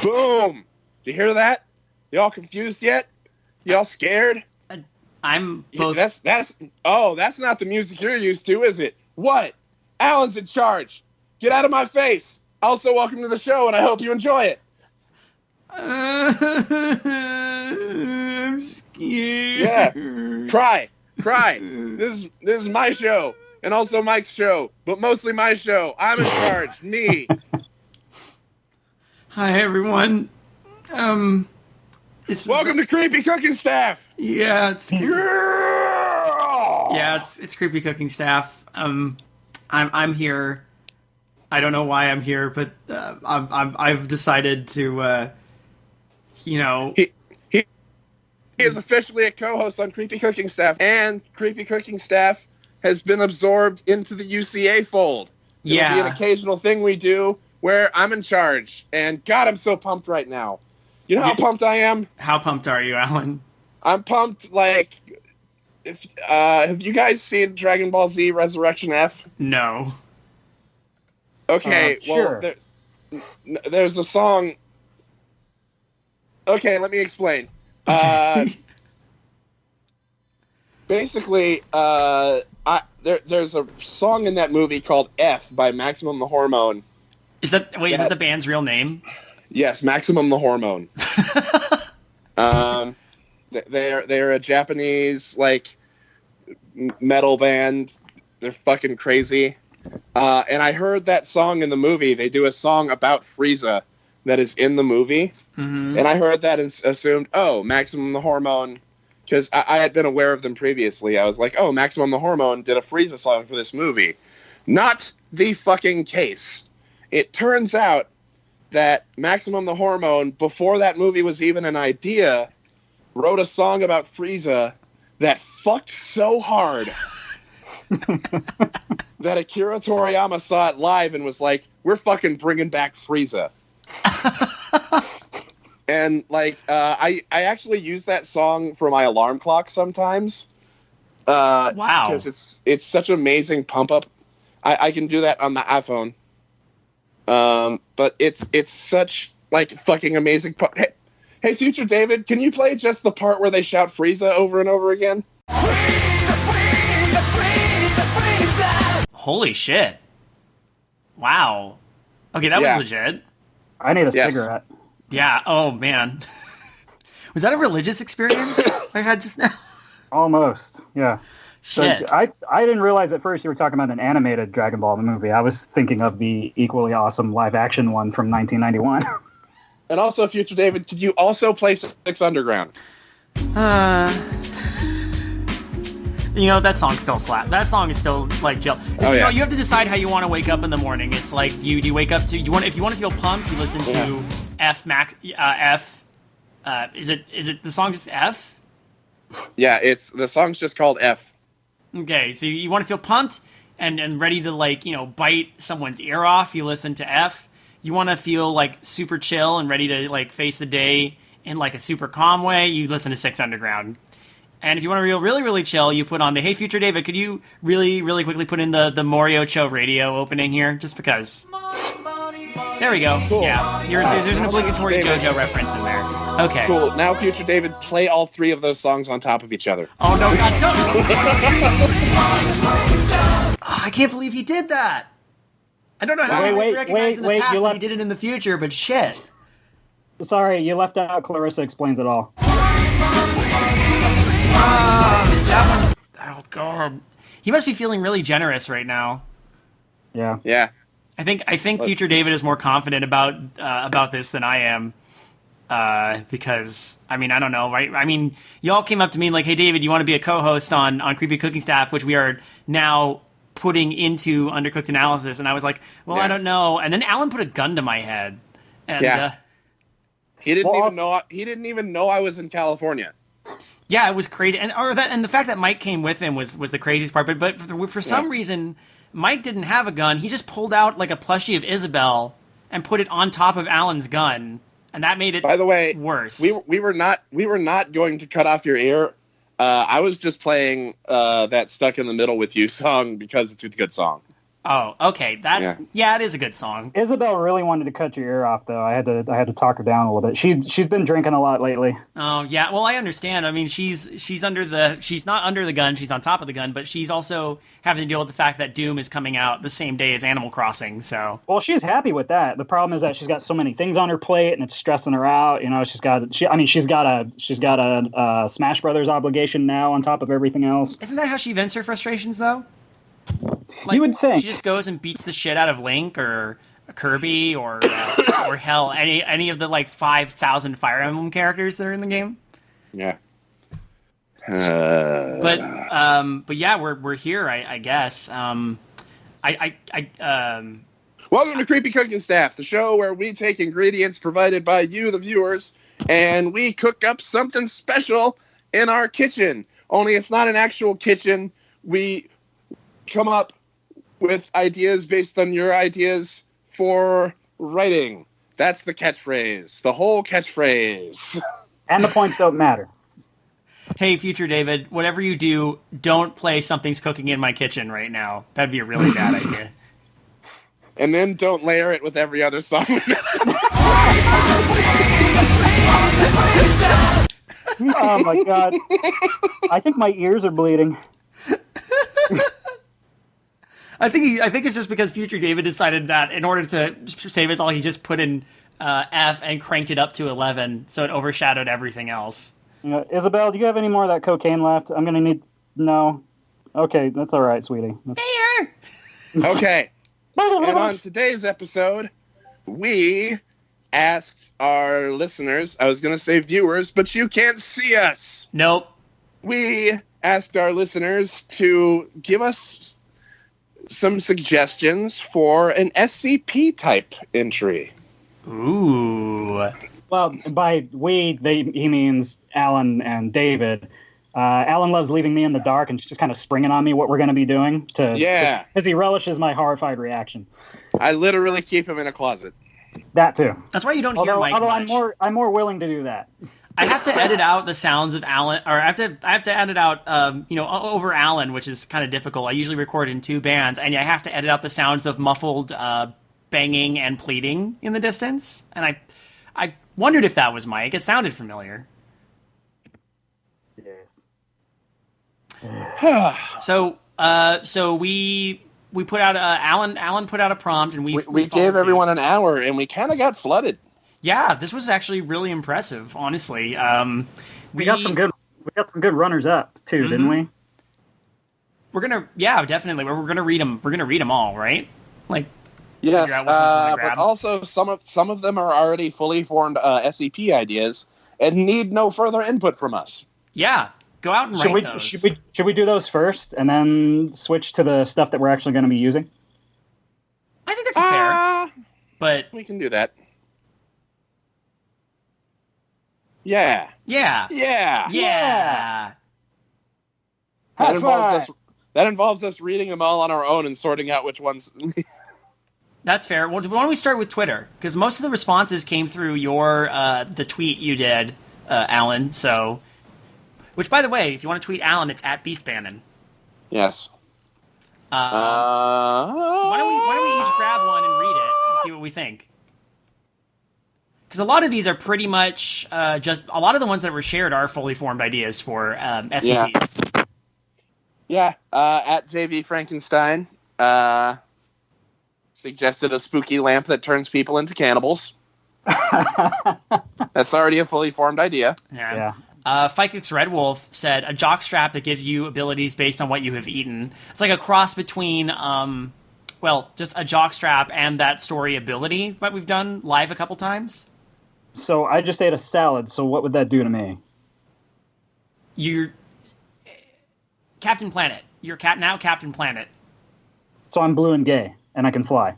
Boom! Do you hear that? Y'all confused yet? Y'all scared? I'm both. That's not the music you're used to, is it? What? Alan's in charge. Get out of my face. Also, welcome to the show, and I hope you enjoy it. I'm scared. Yeah, cry. This is my show, and also Mike's show, but mostly my show. I'm in charge. Me. Hi everyone. Welcome to Creepy Cooking Staff. Yeah, it's Creepy Cooking Staff. I'm here. I don't know why I'm here, but I've decided to. He is officially a co-host on Creepy Cooking Staff, and Creepy Cooking Staff has been absorbed into the UCA fold. It'll be an occasional thing we do where I'm in charge, and God, I'm so pumped right now. You know how pumped I am? How pumped are you, Alan? I'm pumped like... have you guys seen Dragon Ball Z Resurrection F? No. Okay, sure. Well, there's a song... Okay, let me explain. Basically, there's a song in that movie called F by Maximum the Hormone. Is that the band's real name? Yes, Maximum the Hormone. They're a Japanese metal band. They're fucking crazy. And I heard that song in the movie. They do a song about Frieza that is in the movie. Mm-hmm. And I heard that and assumed, Maximum the Hormone, because I had been aware of them previously. I was like, Maximum the Hormone did a Frieza song for this movie. Not the fucking case. It turns out that Maximum the Hormone, before that movie was even an idea, wrote a song about Frieza that fucked so hard that Akira Toriyama saw it live and was like, we're fucking bringing back Frieza. And I actually use that song for my alarm clock sometimes. Wow. Because it's such an amazing pump up. I can do that on the iPhone. But it's such fucking amazing. Hey, Future David, can you play just the part where they shout Frieza over and over again? Frieza! Holy shit! Wow. Okay, that was legit. I need a cigarette. Yeah. Oh man. Was that a religious experience I had just now? Almost. Yeah. Shit. So I didn't realize at first you were talking about an animated Dragon Ball movie. I was thinking of the equally awesome live-action one from 1991. And also, Future David, could you also play Six Underground? That song still slap. That song is still chill. You have to decide how you want to wake up in the morning. It's like, do you wake up to if you want to feel pumped, you listen to F Max F. Is it the song just F? Yeah, the song's just called F. Okay, so you want to feel pumped and ready to bite someone's ear off, you listen to F. You want to feel super chill and ready to face the day in a super calm way, you listen to Six Underground. And if you want to feel really, really chill, you put on the Hey Future David, could you really, really quickly put in the Moriocho radio opening here? Just because. There we go. Cool. Yeah, there's an obligatory JoJo reference in there. Okay. Cool. Now, Future David, play all three of those songs on top of each other. Oh, no, God, don't! I can't believe he did that! I don't know how he recognized in the past that he did it in the future, but shit. Sorry, you left out Clarissa Explains It All. That one. Oh, God. He must be feeling really generous right now. Yeah. Yeah. I think Future David is more confident about this than I am. Because, I don't know, right? Y'all came up to me like, hey, David, you want to be a co-host on Creepy Cooking Staff, which we are now putting into Undercooked Analysis. And I was like, well, I don't know. And then Alan put a gun to my head. And, he didn't even know I was in California. Yeah, it was crazy. And the fact that Mike came with him was the craziest part. But for some reason, Mike didn't have a gun. He just pulled out a plushie of Isabel and put it on top of Alan's gun. And that made it, by the way, worse. We were not going to cut off your ear. I was just playing that "Stuck in the Middle with You" song because it's a good song. Oh, okay. It is a good song. Isabel really wanted to cut your ear off, though. I had to talk her down a little bit. She's been drinking a lot lately. Oh, yeah. Well, I understand. I mean, she's not under the gun. She's on top of the gun, but she's also having to deal with the fact that Doom is coming out the same day as Animal Crossing. So, well, she's happy with that. The problem is that she's got so many things on her plate, and it's stressing her out. You know, she's got a Smash Brothers obligation now on top of everything else. Isn't that how she vents her frustrations, though? You would think she just goes and beats the shit out of Link or Kirby or hell any of the like 5,000 Fire Emblem characters that are in the game. Yeah. But yeah, we're here, I guess. Welcome to Creepy Cooking Staff, the show where we take ingredients provided by you, the viewers, and we cook up something special in our kitchen. Only it's not an actual kitchen. We come up with ideas based on your ideas for writing. That's the catchphrase. The whole catchphrase. And the points don't matter. Hey, future David, whatever you do, don't play Something's Cooking in My Kitchen right now. That'd be a really bad idea. And then don't layer it with every other song. Oh my god. I think my ears are bleeding. I think it's just because future David decided that in order to save us all, he just put in F and cranked it up to 11, so it overshadowed everything else. You know, Isabel, do you have any more of that cocaine left? I'm gonna need. No. Okay, that's all right, sweetie. There. Okay. And on today's episode, we asked our listeners. I was gonna say viewers, but you can't see us. Nope. We asked our listeners to give us some suggestions for an SCP type entry. Ooh. Well, by we, he means Alan and David. Alan loves leaving me in the dark and just kind of springing on me what we're going to be doing. Because he relishes my horrified reaction. I literally keep him in a closet. That too. That's why you don't hear Mike much. I'm more willing to do that. I have to edit out the sounds of Alan, or I have to edit out, over Alan, which is kind of difficult. I usually record in two bands, and I have to edit out the sounds of muffled banging and pleading in the distance. And I wondered if that was Mike. It sounded familiar. Yes. So we put out Alan put out a prompt, and we gave everyone an hour, and we kind of got flooded. Yeah, this was actually really impressive, honestly. We got some good runners up too, didn't we? Definitely. We're gonna read them. We're gonna read them all, right? Like, yes, but also some of them are already fully formed SCP ideas and need no further input from us. Yeah, go out and write those. Should we do those first and then switch to the stuff that we're actually going to be using? I think that's fair, but we can do that. Yeah. Yeah. Yeah. Yeah. That involves us reading them all on our own and sorting out which ones. That's fair. Well, why don't we start with Twitter? Because most of the responses came through your the tweet you did, Alan. So, which, by the way, if you want to tweet Alan, it's at BeastBannon. Yes. Why don't we each grab one and read it and see what we think? Because a lot of these are pretty much just a lot of the ones that were shared are fully formed ideas for SCPs. Yeah. At JV Frankenstein suggested a spooky lamp that turns people into cannibals. That's already a fully formed idea. Yeah. Fikix Red Wolf said a jockstrap that gives you abilities based on what you have eaten. It's like a cross between just a jockstrap and that story ability that we've done live a couple times. So I just ate a salad, so what would that do to me? You're Captain Planet. You're now Captain Planet. So I'm blue and gay, and I can fly.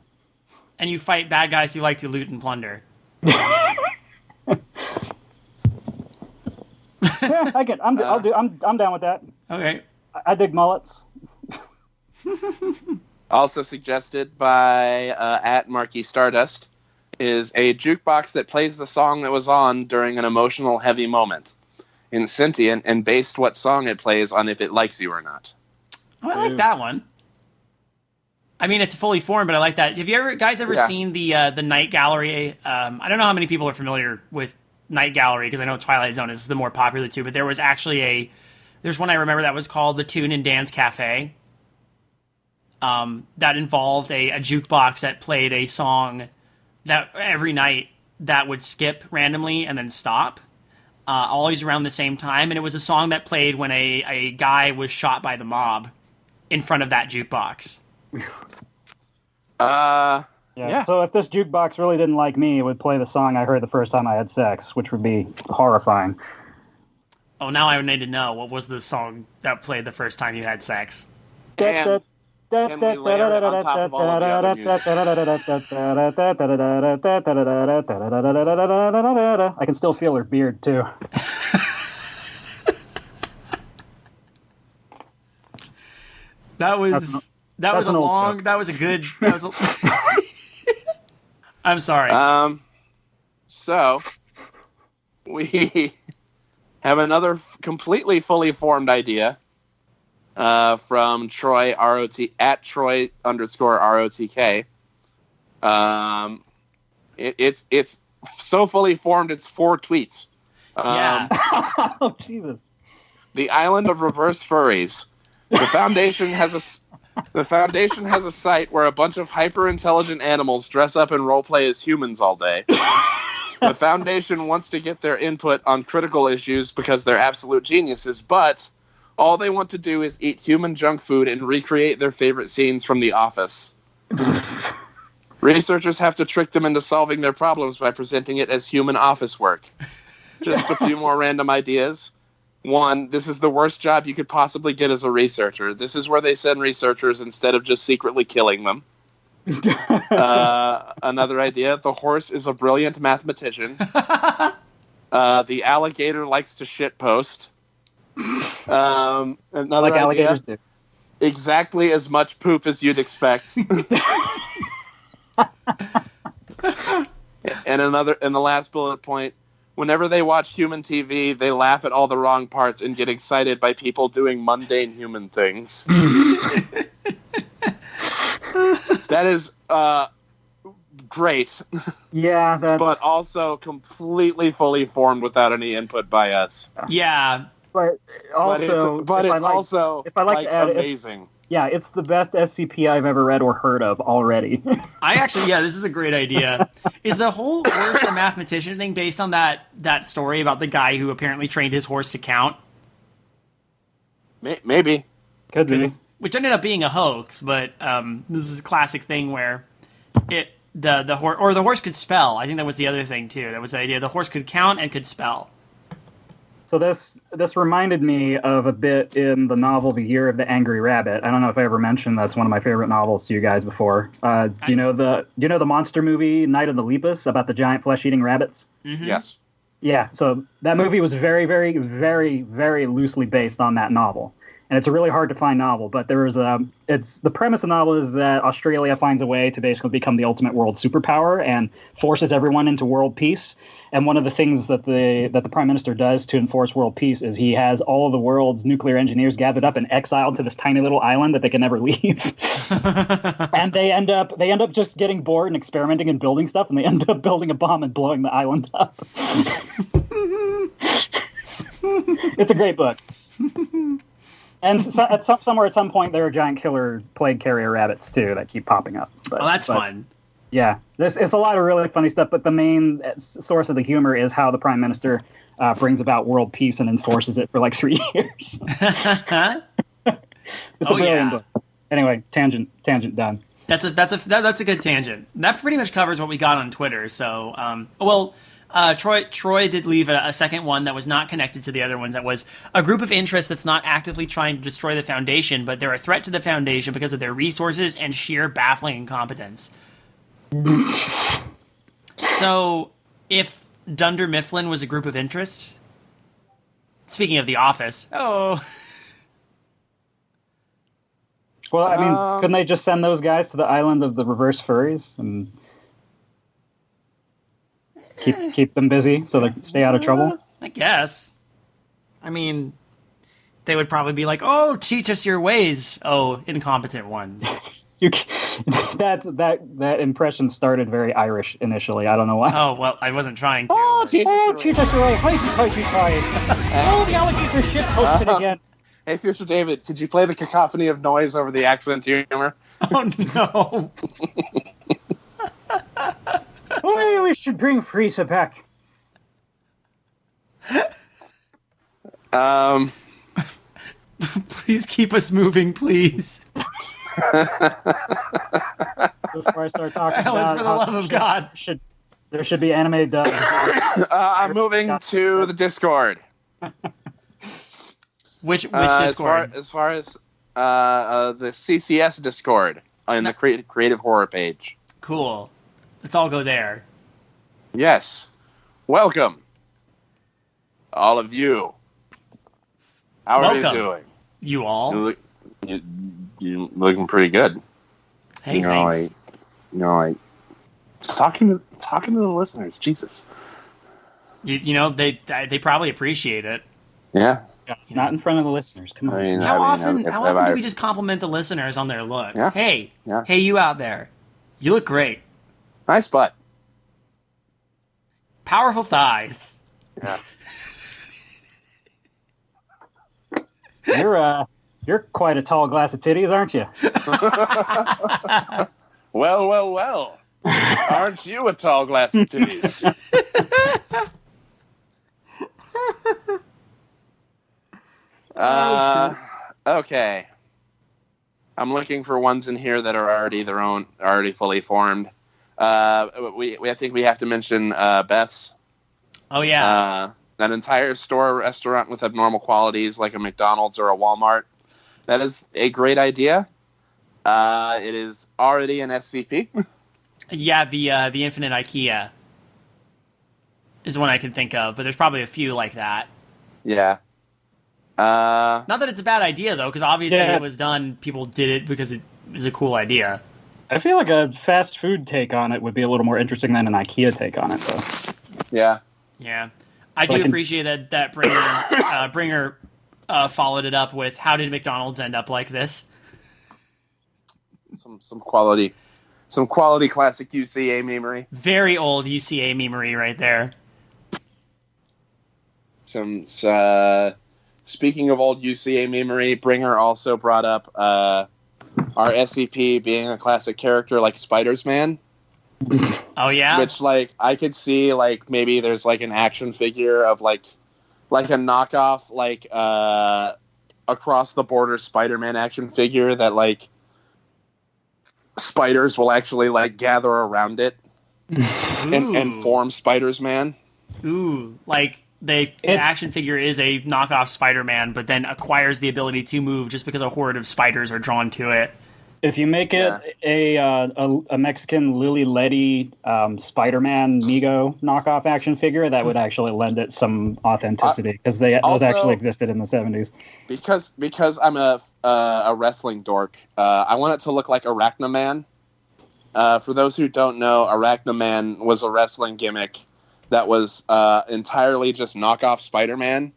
And you fight bad guys who like to loot and plunder. Yeah, I'm down with that. Okay. I dig mullets. Also suggested by at Marky Stardust is a jukebox that plays the song that was on during an emotional heavy moment in Sentient and based what song it plays on if it likes you or not. Oh, I like that one. I mean, it's fully formed, but I like that. Have you guys ever seen the Night Gallery? I don't know how many people are familiar with Night Gallery because I know Twilight Zone is the more popular two, but there was actually there's one I remember that was called the Tune and Dance Cafe. That involved a jukebox that played a song that every night that would skip randomly and then stop, always around the same time, and it was a song that played when a guy was shot by the mob in front of that jukebox. Yeah. So if this jukebox really didn't like me, it would play the song I heard the first time I had sex, which would be horrifying. Oh, now I need to know. What was the song that played the first time you had sex? And can we layer it on top of all of the other music? I can still feel her beard, too. That was a good. I'm sorry. So we have another completely fully formed idea from Troy ROT at Troy_ROTK. It's so fully formed. It's 4 tweets. Yeah. Oh Jesus! The island of reverse furries. The Foundation has a site where a bunch of hyper-intelligent animals dress up and roleplay as humans all day. The Foundation wants to get their input on critical issues because they're absolute geniuses, but all they want to do is eat human junk food and recreate their favorite scenes from The Office. Researchers have to trick them into solving their problems by presenting it as human office work. Just a few more random ideas. 1, this is the worst job you could possibly get as a researcher. This is where they send researchers instead of just secretly killing them. Another idea, the horse is a brilliant mathematician. The alligator likes to shitpost. Another idea, do. Exactly as much poop as you'd expect. And the last bullet point, whenever they watch human TV, they laugh at all the wrong parts and get excited by people doing mundane human things. That is great. Yeah, but also completely fully formed without any input by us. Yeah. But also, if I like to add, amazing. It's the best SCP I've ever read or heard of already. This is a great idea. Is the whole horse a mathematician thing based on that story about the guy who apparently trained his horse to count? Maybe. Could be. Which ended up being a hoax, but this is a classic thing where the horse could spell. I think that was the other thing too. That was the idea. The horse could count and could spell. So this reminded me of a bit in the novel The Year of the Angry Rabbit. I don't know if I ever mentioned that's one of my favorite novels to you guys before. Do you know the monster movie Night of the Lepus about the giant flesh-eating rabbits? Mm-hmm. Yes. Yeah, so that movie was very, very, very, very loosely based on that novel. And it's a really hard to find novel, but the premise of the novel is that Australia finds a way to basically become the ultimate world superpower and forces everyone into world peace. And one of the things that the Prime Minister does to enforce world peace is he has all of the world's nuclear engineers gathered up and exiled to this tiny little island that they can never leave. And they end up just getting bored and experimenting and building stuff, and they end up building a bomb and blowing the island up. It's a great book. And somewhere at some point there are giant killer plague carrier rabbits too that keep popping up. That's fun. Yeah, it's a lot of really funny stuff, but the main source of the humor is how the Prime Minister brings about world peace and enforces it for like 3 years. It's a brilliant book. Anyway, tangent done. That's a good tangent. That pretty much covers what we got on Twitter. So, Troy did leave a second one that was not connected to the other ones. That was a group of interests that's not actively trying to destroy the Foundation, but they're a threat to the Foundation because of their resources and sheer baffling incompetence. So, if Dunder Mifflin was a group of interest, speaking of The Office, well, I mean, couldn't they just send those guys to the island of the reverse furries and keep them busy so they stay out of trouble? I guess. I mean, they would probably be like, "Oh, teach us your ways, oh incompetent ones." You that impression started very Irish initially. I don't know why. Oh well, I wasn't trying to. Oh, but- Jesus! Oh, Jesus, Ray! Hi. Oh, the alligator shit posted again. Hey, Future David, could you play the cacophony of noise over the accent humor? Oh no! Oh, we should bring Frieza back. Please keep us moving, please. Before I start talking Alan, about for the love of God. There should be animated dub. I'm moving to the Discord. Which Discord? As far as the CCS Discord on the creative horror page. Cool. Let's all go there. Yes. Welcome, all of you. How are you Welcome. doing? You all. You're looking pretty good. Hey, thanks. Talking to the listeners. Jesus. You know they probably appreciate it. Yeah. Not in front of the listeners. Come on. How often do we just compliment the listeners on their looks? Yeah. Hey, Yeah. hey, you out there, you look great. Nice butt. Powerful thighs. Yeah. You're quite a tall glass of titties, aren't you? Well. Aren't you a tall glass of titties? Okay. I'm looking for ones in here that are already fully formed. I think we have to mention Beth's. Oh yeah. An entire store or restaurant with abnormal qualities like a McDonald's or a Walmart. That is a great idea. It is already an SCP. Yeah, the Infinite IKEA is one I can think of, but there's probably a few like that. Yeah. Not that it's a bad idea though, because obviously it was done. People did it because it was a cool idea. I feel like a fast food take on it would be a little more interesting than an IKEA take on it, though. Yeah. Yeah, I do appreciate that Bringer followed it up with, "How did McDonald's end up like this?" Some quality classic UCA memory. Very old UCA memory right there. Speaking of old UCA memory, Bringer also brought up our SCP being a classic character like Spider-Man. Oh yeah, Which I could see maybe there's an action figure of like a knockoff across the border Spider-Man action figure that spiders will actually gather around it and form Spider-Man. Ooh, the action figure is a knockoff Spider-Man, but then acquires the ability to move just because a horde of spiders are drawn to it. If you make it a Mexican Lily Letty Spider-Man Mego knockoff action figure, that would actually lend it some authenticity, because those actually existed in the 70s. Because I'm a wrestling dork, I want it to look like Arachnoman. For those who don't know, Arachnoman was a wrestling gimmick that was entirely just knockoff Spider-Man.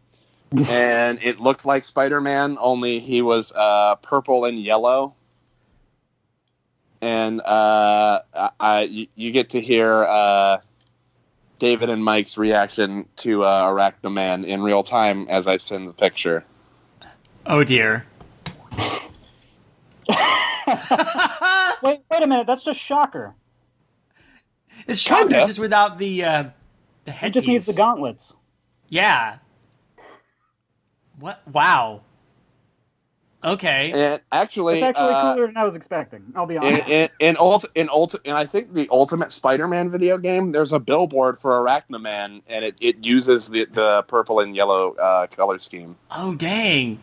And it looked like Spider-Man, only he was purple and yellow. And you get to hear David and Mike's reaction to Arachnoman in real time as I send the picture. Oh dear. Wait a minute, that's just Shocker. It's Shocker, just without the He headpiece. just needs the gauntlets. Yeah. What? Wow. Okay. And actually, it's actually cooler than I was expecting. I'll be honest. In I think the Ultimate Spider-Man video game, there's a billboard for Arachnoman, and it uses the purple and yellow color scheme. Oh dang!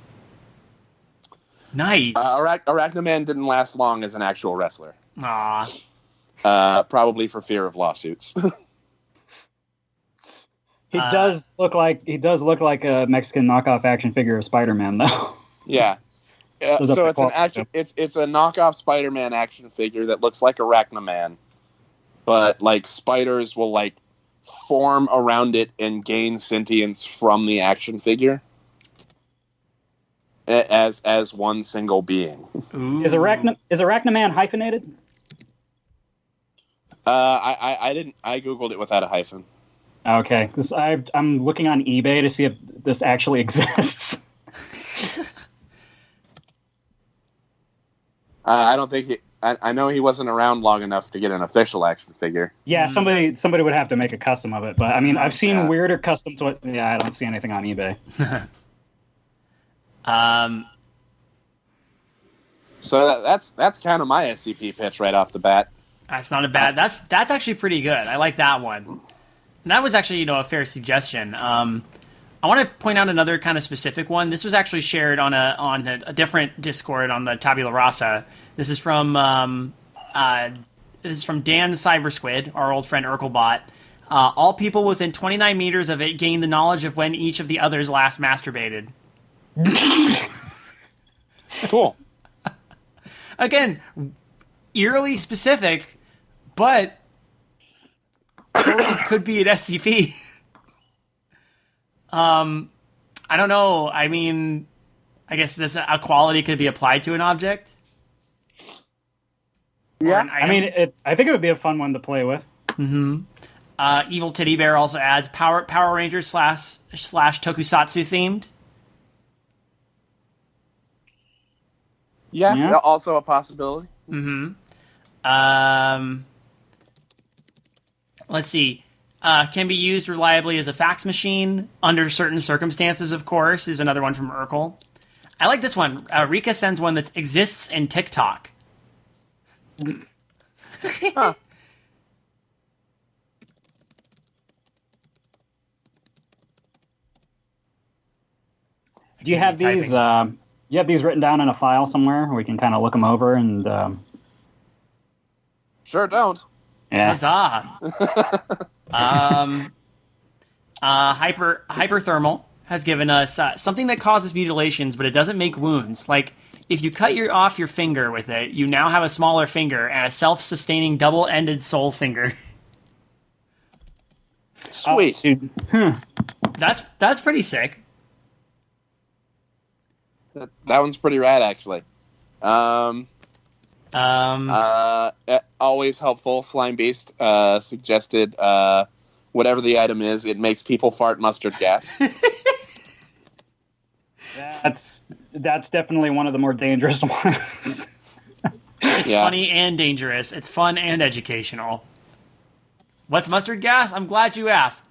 Nice. Arachnoman didn't last long as an actual wrestler. Aw. Probably for fear of lawsuits. He does look like a Mexican knockoff action figure of Spider-Man, though. Yeah. So it's a knockoff Spider-Man action figure that looks like Arachnoman, but spiders will form around it and gain sentience from the action figure. as one single being. Ooh. Is Arachnaman hyphenated? I didn't. I googled it without a hyphen. Okay, because I'm looking on eBay to see if this actually exists. I don't think I know he wasn't around long enough to get an official action figure. Yeah, somebody would have to make a custom of it. But I mean, I've seen weirder customs. Yeah, I don't see anything on eBay. So that's kind of my SCP pitch right off the bat. That's not a bad. That's actually pretty good. I like that one. And that was actually a fair suggestion. I want to point out another kind of specific one. This was actually shared on a different Discord on the Tabula Rasa. This is from Dan Cybersquid, our old friend Urkelbot. All people within 29 meters of it gain the knowledge of when each of the others last masturbated. Cool. Again, eerily specific, but totally could be an SCP. I don't know. I mean, I guess this equality could be applied to an object. Yeah, I mean, I think it would be a fun one to play with. Mm-hmm. Evil Teddy Bear also adds Power Rangers slash Tokusatsu themed. Yeah, also a possibility. Mm-hmm. Let's see. Can be used reliably as a fax machine under certain circumstances, of course, is another one from Urkel. I like this one. Rika sends one that exists in TikTok. Huh. Do you have these? You have these written down in a file somewhere where we can kind of look them over and. Sure don't. Yeah. Huzzah. Hyperthermal has given us something that causes mutilations, but it doesn't make wounds. Like, if you cut off your finger with it, you now have a smaller finger and a self-sustaining double-ended soul finger. Sweet. Dude. That's pretty sick. That one's pretty rad, actually. Always helpful. Slime Beast suggested whatever the item is, it makes people fart mustard gas. That's definitely one of the more dangerous ones. It's funny and dangerous. It's fun and educational. What's mustard gas? I'm glad you asked.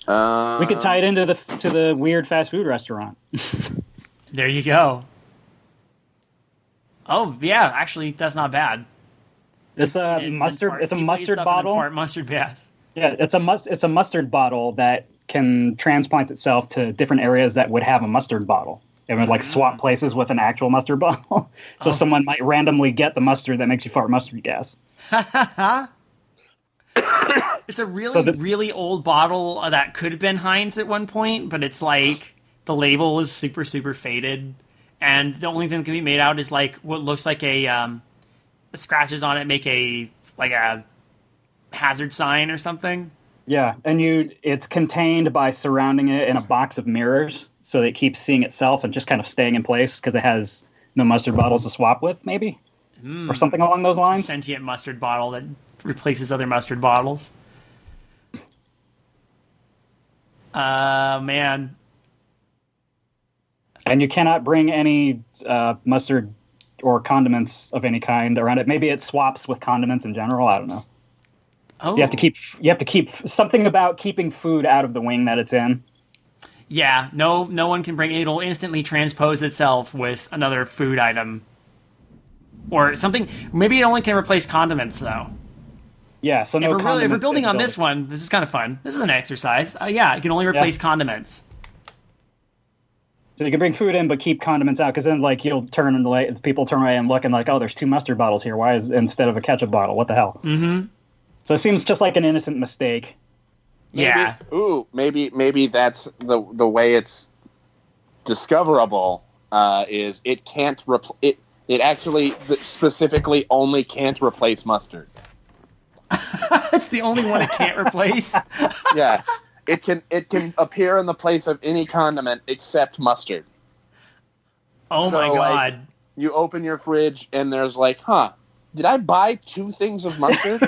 We could tie it into the weird fast food restaurant. There you go. Oh yeah, actually, that's not bad. It's a mustard. It's a mustard bottle. Mustard gas. Yeah, it's a mustard bottle that can transplant itself to different areas that would have a mustard bottle. It would swap places with an actual mustard bottle. So someone might randomly get the mustard that makes you fart mustard gas. It's a really old bottle that could have been Heinz at one point, but it's like the label is super, super faded. And the only thing that can be made out is what looks like a scratches on it make a hazard sign or something. Yeah, and it's contained by surrounding it in a box of mirrors, so that it keeps seeing itself and just kind of staying in place because it has no mustard bottles to swap with, maybe, or something along those lines. Sentient mustard bottle that replaces other mustard bottles. Man. And you cannot bring any mustard or condiments of any kind around it. Maybe it swaps with condiments in general. I don't know. Oh. You have to keep something about keeping food out of the wing that it's in. Yeah, no one can bring it. It'll instantly transpose itself with another food item. Or something. Maybe it only can replace condiments, though. Yeah, so no condiments. If we're building on this one, this is kind of fun. This is an exercise. Yeah, it can only replace condiments. So you can bring food in, but keep condiments out, because then you'll people turn away and look and oh, there's 2 mustard bottles here. Why is instead of a ketchup bottle? What the hell? Mm-hmm. So it seems just like an innocent mistake. Yeah. Maybe that's the way it's discoverable. Is it can't it actually specifically only can't replace mustard. It's the only one it can't replace. Yeah. it can appear in the place of any condiment except mustard. Oh So, my like, god. you open your fridge and there's like, did I buy 2 things of mustard?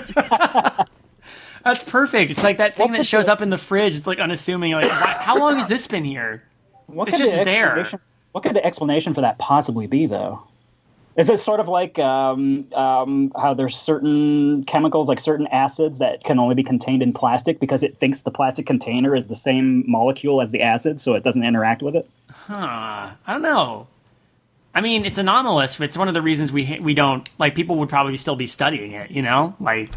That's perfect. It's like that thing What that could shows the- up in the fridge. It's like unassuming. Like, how long has this been here? What It's could just the there. explanation- What could the explanation for that possibly be, though? Is it sort of like how there's certain chemicals, like certain acids, that can only be contained in plastic because it thinks the plastic container is the same molecule as the acid, so it doesn't interact with it? Huh. I don't know. I mean, it's anomalous, but it's one of the reasons we don't, like, people would probably still be studying it, you know? Like,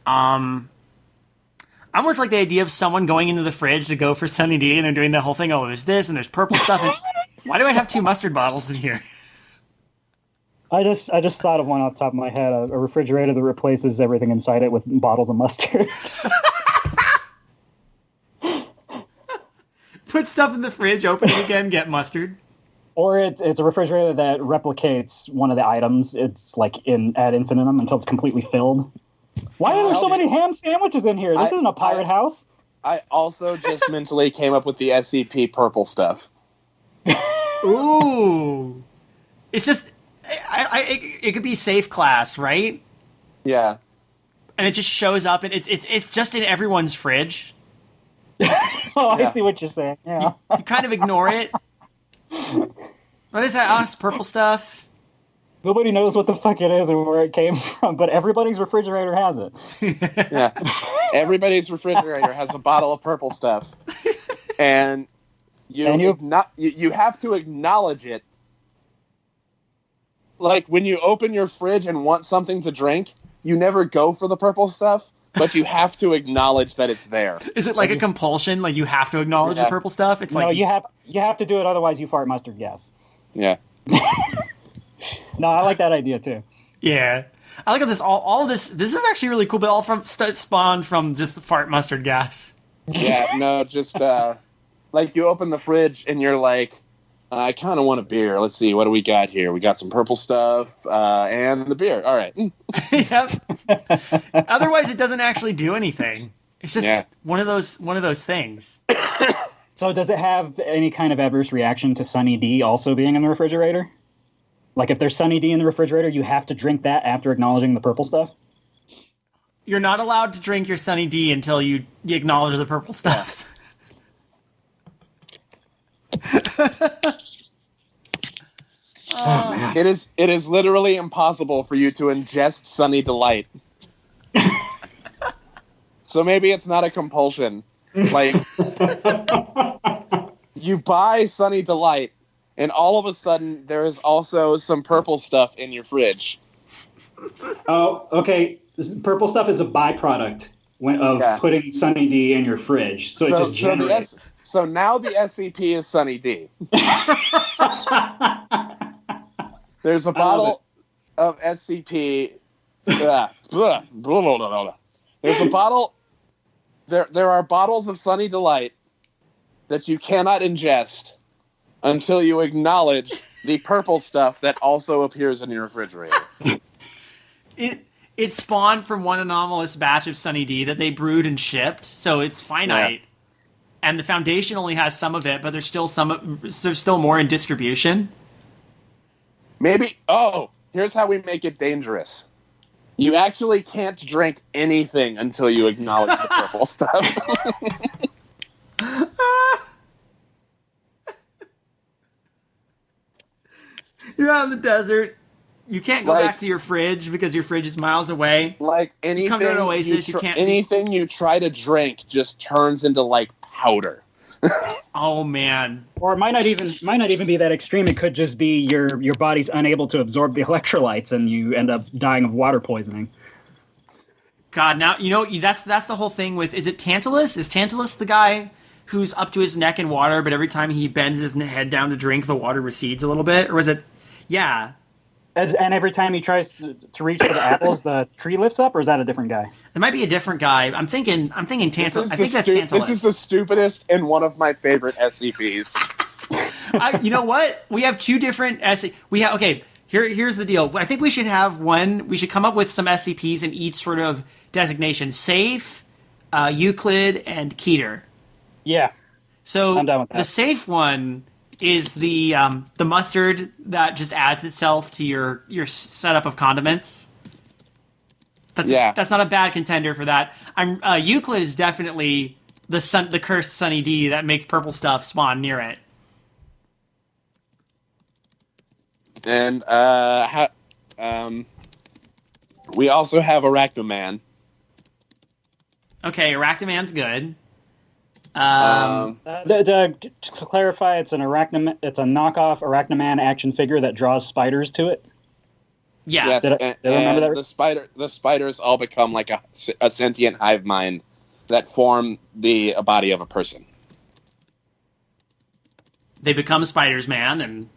I almost like the idea of someone going into the fridge to go for Sunny D and they're doing the whole thing. Oh, there's this and there's purple stuff. And why do I have 2 mustard bottles in here? I just thought of one off the top of my head, a refrigerator that replaces everything inside it with bottles of mustard. Put stuff in the fridge, open it again, get mustard. Or it's a refrigerator that replicates one of the items. It's like ad infinitum until it's completely filled. Why are there so many ham sandwiches in here? This isn't a pirate house. I also just mentally came up with the SCP purple stuff. Ooh. It's just, it could be safe class, right? Yeah. And it just shows up, and it's just in everyone's fridge. Oh, I see what you're saying. Yeah. You kind of ignore it. What is that? Oh, it's purple stuff. Nobody knows what the fuck it is or where it came from, but everybody's refrigerator has it. Yeah. Everybody's refrigerator has a bottle of purple stuff. And you have to acknowledge it. Like, when you open your fridge and want something to drink, you never go for the purple stuff, but you have to acknowledge that it's there. Is it like a compulsion? Like, you have to acknowledge the purple stuff? It's No, like you have to do it, otherwise you fart mustard gas. Yeah. No, I like that idea too. Yeah. I like how all of this is actually really cool, but all spawned from just the fart mustard gas. Yeah, no, just, like, you open the fridge and you're like, I kind of want a beer. Let's see, what do we got here? We got some purple stuff, and the beer. All right. Yep. Otherwise, it doesn't actually do anything. It's just one of those things. So does it have any kind of adverse reaction to Sunny D also being in the refrigerator? Like, if there's Sunny D in the refrigerator, you have to drink that after acknowledging the purple stuff? You're not allowed to drink your Sunny D until you acknowledge the purple stuff. Oh, man. It is literally impossible for you to ingest Sunny Delight. So maybe it's not a compulsion. Like, you buy Sunny Delight, and all of a sudden there is also some purple stuff in your fridge. Oh, okay. This purple stuff is a byproduct of putting Sunny D in your fridge. So it just generates. So now the SCP is Sunny D. There's a bottle of SCP. There's a bottle. There are bottles of Sunny Delight that you cannot ingest until you acknowledge the purple stuff that also appears in your refrigerator. It spawned from one anomalous batch of Sunny D that they brewed and shipped, so it's finite. Yeah. And the Foundation only has some of it, but there's still more in distribution. Maybe. Oh, here's how we make it dangerous. You actually can't drink anything until you acknowledge the purple stuff. You're out in the desert. You can't go back to your fridge because your fridge is miles away. Like, anything, you come to an oasis, you can't. Anything you try to drink just turns into, like, powder. Oh man! Or it might not even be that extreme. It could just be your body's unable to absorb the electrolytes, and you end up dying of water poisoning. God, now you know that's the whole thing with. Is it Tantalus? Is Tantalus the guy who's up to his neck in water, but every time he bends his head down to drink, the water recedes a little bit? Or was it? Yeah. And every time he tries to reach for the apples, the tree lifts up, or is that a different guy? It might be a different guy. I'm thinking Tantalus. I think that's Tantalus. This is the stupidest and one of my favorite SCPs. You know what? We have two different SCPs. Here's the deal. I think we should have one. We should come up with some SCPs in each sort of designation: safe, Euclid, and Keter. Yeah. So I'm done with that. the safe one is the mustard that just adds itself to your setup of condiments. That's not a bad contender for that. Euclid is definitely the cursed Sunny D that makes purple stuff spawn near it. And we also have Arachnoman. Okay, Arachnoman's good. To clarify, it's a knockoff Arachnoman action figure that draws spiders to it. Yeah. Yes, and the spiders all become like a sentient hive mind that form the body of a person. They become Spiders, man, and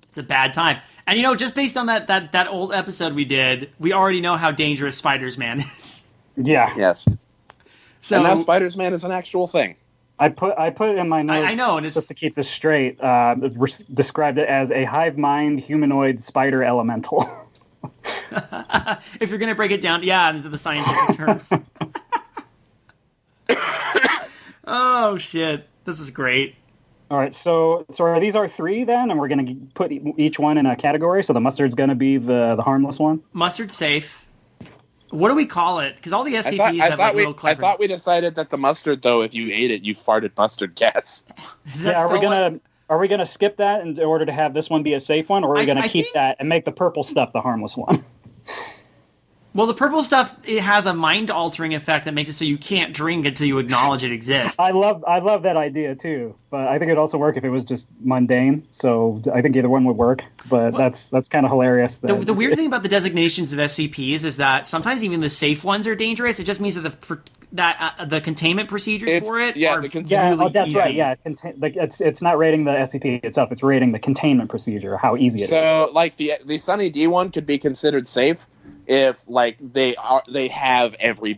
it's a bad time. And just based on that old episode we did, we already know how dangerous Spiders Man is. Yeah. Yes. So and now Spiders Man is an actual thing. I put it in my notes. I know, and it's just to keep this straight. Described it as a hive mind humanoid spider elemental. If you're gonna break it down, into the scientific terms. Oh shit, this is great. All right, so are these our three then, and we're gonna put each one in a category. So the mustard's gonna be the harmless one. Mustard's safe. What do we call it? Because all the SCPs have like little clever... I thought we decided that the mustard, though, if you ate it, you farted mustard gas. Are we gonna skip that in order to have this one be a safe one, or are we gonna keep that and make the purple stuff the harmless one? Well, the purple stuff, it has a mind-altering effect that makes it so you can't drink until you acknowledge it exists. I love that idea too, but I think it'd also work if it was just mundane. So I think either one would work, but that's kind of hilarious. The weird thing about the designations of SCPs is that sometimes even the safe ones are dangerous. It just means that the containment procedures for it are really easy. Right. Yeah, it's not rating the SCP itself; it's rating the containment procedure, how easy it is. So, like the Sunny D one could be considered safe if they have every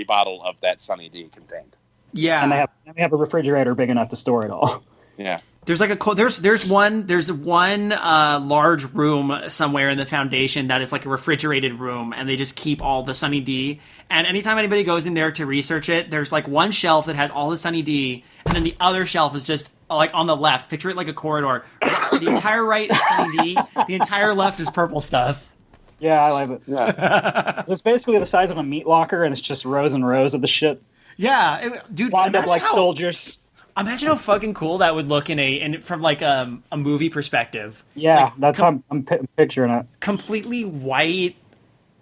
bottle of that Sunny D contained. Yeah, and they have a refrigerator big enough to store it all. Yeah. There's one large room somewhere in the Foundation that is like a refrigerated room, and they just keep all the Sunny D. And anytime anybody goes in there to research it, there's like one shelf that has all the Sunny D, and then the other shelf is just like on the left. Picture it like a corridor. The entire right is Sunny D. The entire left is purple stuff. Yeah, I like it. Yeah. It's basically the size of a meat locker, and it's just rows and rows of the shit. Yeah, dude. Lined up like soldiers. Imagine how fucking cool that would look from like a movie perspective. Yeah, that's how I'm picturing it. Completely white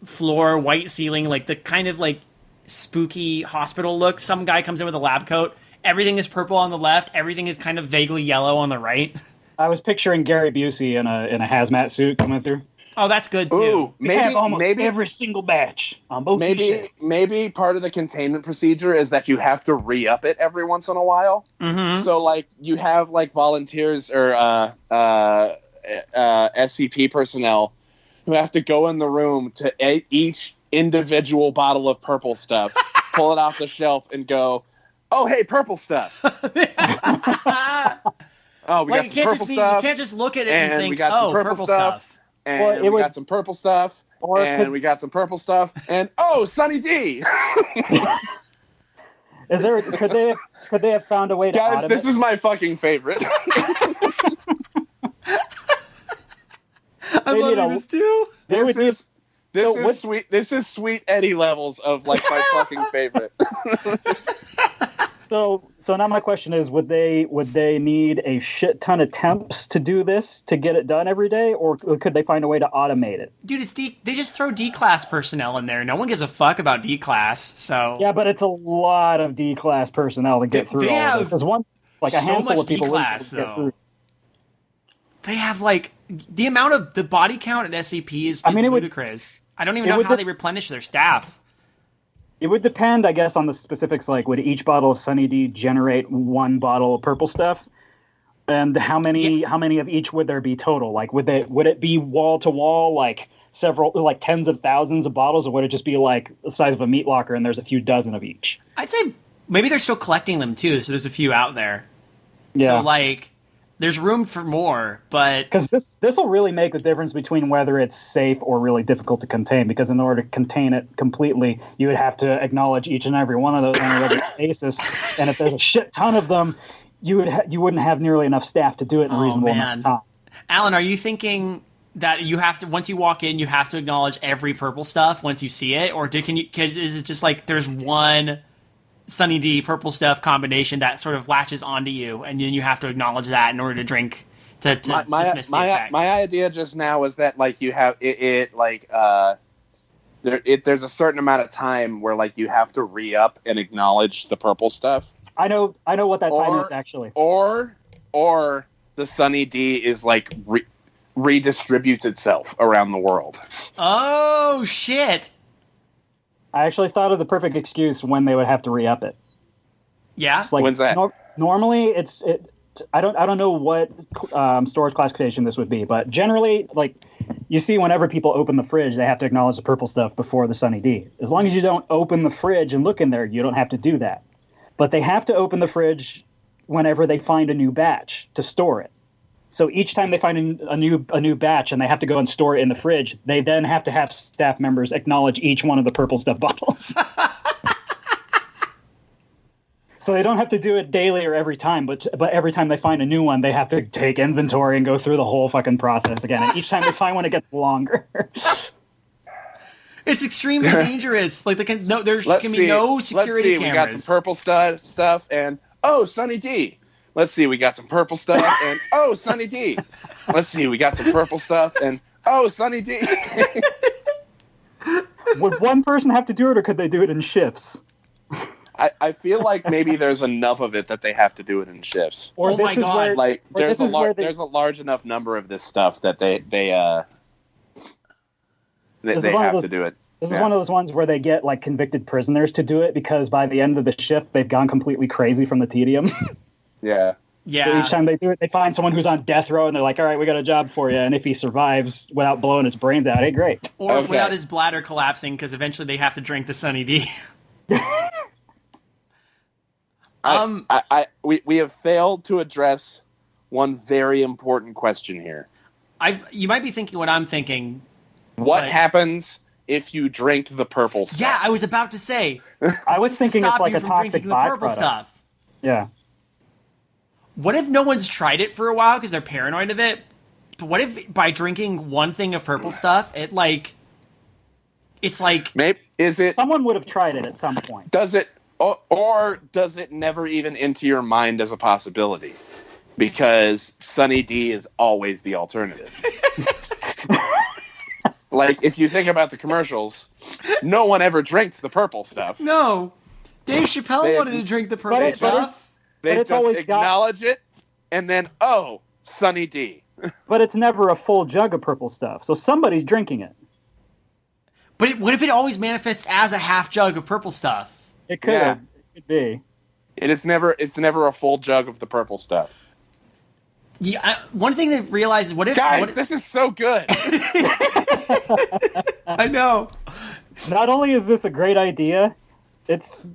floor, white ceiling, like the kind of like spooky hospital look. Some guy comes in with a lab coat. Everything is purple on the left. Everything is kind of vaguely yellow on the right. I was picturing Gary Busey in a hazmat suit coming through. Oh, that's good too. Ooh, maybe every single batch on both. Maybe part of the containment procedure is that you have to re-up it every once in a while. Mm-hmm. So like you have like volunteers or SCP personnel who have to go in the room to each individual bottle of purple stuff, pull it off the shelf, and go, "Oh, hey, purple stuff." Oh, we got some purple stuff. You can't just look at it and think, we got some purple stuff. And we got some purple stuff, we got some purple stuff, and Sunny D. Could they have found a way to Guys, this is my fucking favorite. I'm loving this too. This is sweet Eddie levels of like my fucking favorite. So now my question is, would they need a shit ton of temps to do this to get it done every day, or could they find a way to automate it? Dude, they just throw D-class personnel in there. No one gives a fuck about D-class, so... Yeah, but it's a lot of D-class personnel to get through all of this. There's one, like a handful of people D-class, though. They have, like, the amount of the body count at SCP is ludicrous. I don't even know how they replenish their staff. It would depend, I guess, on the specifics. Like, would each bottle of Sunny D generate one bottle of purple stuff? And how many of each would there be total? Like, would it be wall to wall, like tens of thousands of bottles, or would it just be like the size of a meat locker and there's a few dozen of each? I'd say maybe they're still collecting them too, so there's a few out there. Yeah. So like There's room for more, but Because this will really make the difference between whether it's safe or really difficult to contain. Because in order to contain it completely, you would have to acknowledge each and every one of those on a regular basis. And if there's a shit ton of them, you wouldn't have nearly enough staff to do it in a reasonable amount of time. Alan, are you thinking that you have to, once you walk in, you have to acknowledge every purple stuff once you see it, or is it just like there's one Sunny D purple stuff combination that sort of latches onto you, and then you have to acknowledge that in order to drink to dismiss the effect? My idea just now is that like you have there's a certain amount of time where like you have to re-up and acknowledge the purple stuff. I know what that time is actually. Or the Sunny D is like redistributes itself around the world. Oh shit! I actually thought of the perfect excuse when they would have to re-up it. Yeah, like, when's that? Normally, I don't know what storage classification this would be, but generally, like you see, whenever people open the fridge, they have to acknowledge the purple stuff before the Sunny D. As long as you don't open the fridge and look in there, you don't have to do that. But they have to open the fridge whenever they find a new batch to store it. So each time they find a new batch and they have to go and store it in the fridge, they then have to have staff members acknowledge each one of the purple stuff bottles. So they don't have to do it daily or every time, but every time they find a new one, they have to take inventory and go through the whole fucking process again. And each time they find one, it gets longer. It's extremely dangerous. Like there can be no security cameras. We got some purple stuff and Sunny D. Let's see, we got some purple stuff, and Sunny D. Let's see, we got some purple stuff, and Sunny D. Would one person have to do it, or could they do it in shifts? I feel like maybe there's enough of it that they have to do it in shifts. Or my God! There's a large enough number of this stuff that they have to do it. This is one of those ones where they get like convicted prisoners to do it because by the end of the shift, they've gone completely crazy from the tedium. Yeah. So each time they do it, they find someone who's on death row, and they're like, all right, we got a job for you. And if he survives without blowing his brains out, hey, great. Or without his bladder collapsing, because eventually they have to drink the Sunny D. We have failed to address one very important question here. You might be thinking what I'm thinking. What happens if you drink the purple stuff? Yeah, I was about to say. I was thinking it's like a toxic byproduct. Stuff. Yeah. What if no one's tried it for a while because they're paranoid of it? But what if by drinking one thing of purple stuff, it's like maybe someone would have tried it at some point. Does it or does it never even enter your mind as a possibility? Because Sunny D is always the alternative. Like if you think about the commercials, no one ever drinks the purple stuff. No. Dave Chappelle wanted to drink the purple stuff. They just acknowledge it, and then, Sunny D. But it's never a full jug of purple stuff, so somebody's drinking it. But what if it always manifests as a half jug of purple stuff? It could. Yeah. It could be. It's never a full jug of the purple stuff. Yeah, one thing to realize is this is so good. I know. Not only is this a great idea, it's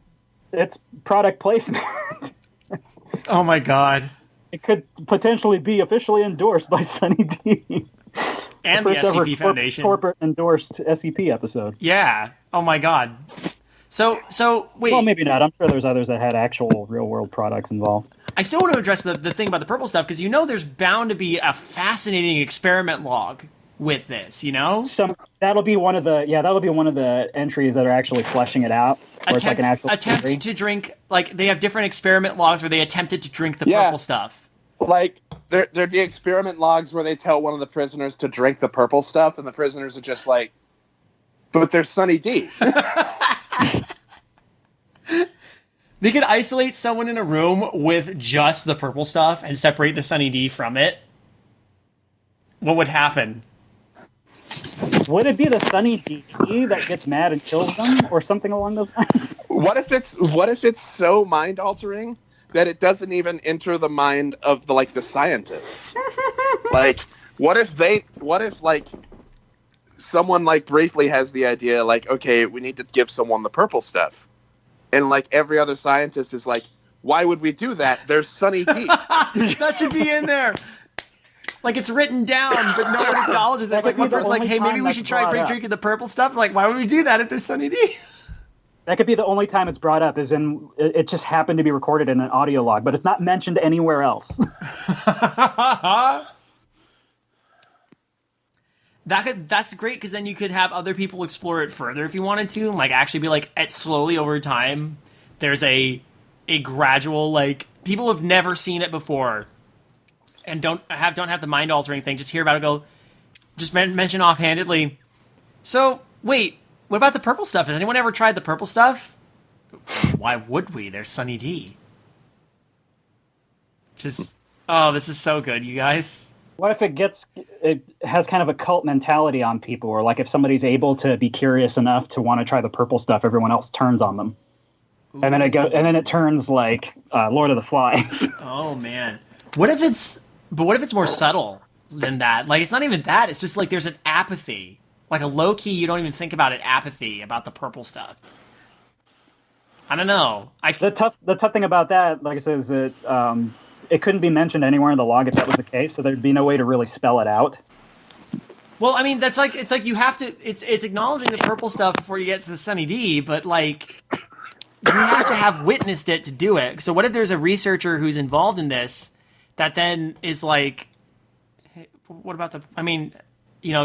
product placement. Oh my God. It could potentially be officially endorsed by Sunny D. And the SCP Foundation. Corporate endorsed SCP episode. Yeah. Oh my God. So wait. Well, maybe not. I'm sure there's others that had actual real world products involved. I still want to address the thing about the purple stuff because there's bound to be a fascinating experiment log with this, that'll be one of the entries that are actually fleshing it out. Attempt to drink, like they have different experiment logs where they attempted to drink the purple stuff. Like there'd be experiment logs where they tell one of the prisoners to drink the purple stuff, and the prisoners are just like, "But there's Sunny D." They could isolate someone in a room with just the purple stuff and separate the Sunny D from it. What would happen? Would it be the Sunny D that gets mad and kills them, or something along those lines? What if it's so mind altering that it doesn't even enter the mind of the scientists? Like, what if someone briefly has the idea okay, we need to give someone the purple stuff, and every other scientist is like, Why would we do that? There's Sunny D. That should be in there. Like, it's written down, but no one acknowledges it. Like, one person's like, hey, maybe we should try drinking the purple stuff. Like, why would we do that if there's Sunny D? That could be the only time it's brought up, is in it just happened to be recorded in an audio log, but it's not mentioned anywhere else. That's great, because then you could have other people explore it further if you wanted to, and like actually be like, slowly over time, there's a gradual, like, people have never seen it before and don't have the mind altering thing, just hear about it, go, just mention offhandedly, so wait, what about the purple stuff? Has anyone ever tried the purple stuff? Why would we? There's Sunny D. Just, oh, this is so good, you guys. What if it has kind of a cult mentality on people, or like if somebody's able to be curious enough to want to try the purple stuff, everyone else turns on them. Ooh. And then it turns like Lord of the Flies. Oh man. What if it's more subtle than that? Like, it's not even that, it's just like there's an apathy. Like a low-key, you don't even think about it, apathy about the purple stuff. I don't know. The tough thing about that, like I said, is that it couldn't be mentioned anywhere in the log if that was the case, so there'd be no way to really spell it out. Well, I mean, it's like you have to, it's acknowledging the purple stuff before you get to the Sunny D, but like, you have to have witnessed it to do it. So what if there's a researcher who's involved in this that then is like, hey, what about